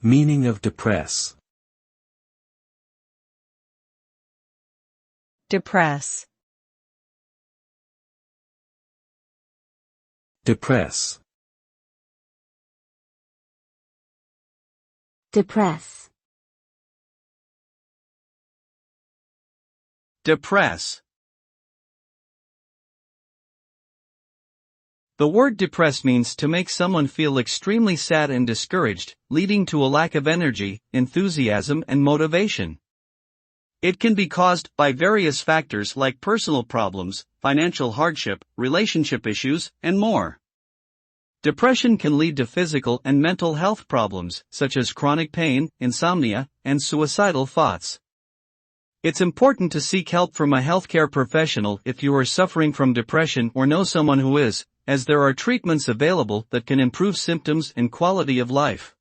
Meaning of depress. Depress. Depress. Depress. Depress. The word depress means to make someone feel extremely sad and discouraged, leading to a lack of energy, enthusiasm, and motivation. It can be caused by various factors like personal problems, financial hardship, relationship issues, and more. Depression can lead to physical and mental health problems, such as chronic pain, insomnia, and suicidal thoughts. It's important to seek help from a healthcare professional if you are suffering from depression or know someone who is, as there are treatments available that can improve symptoms and quality of life.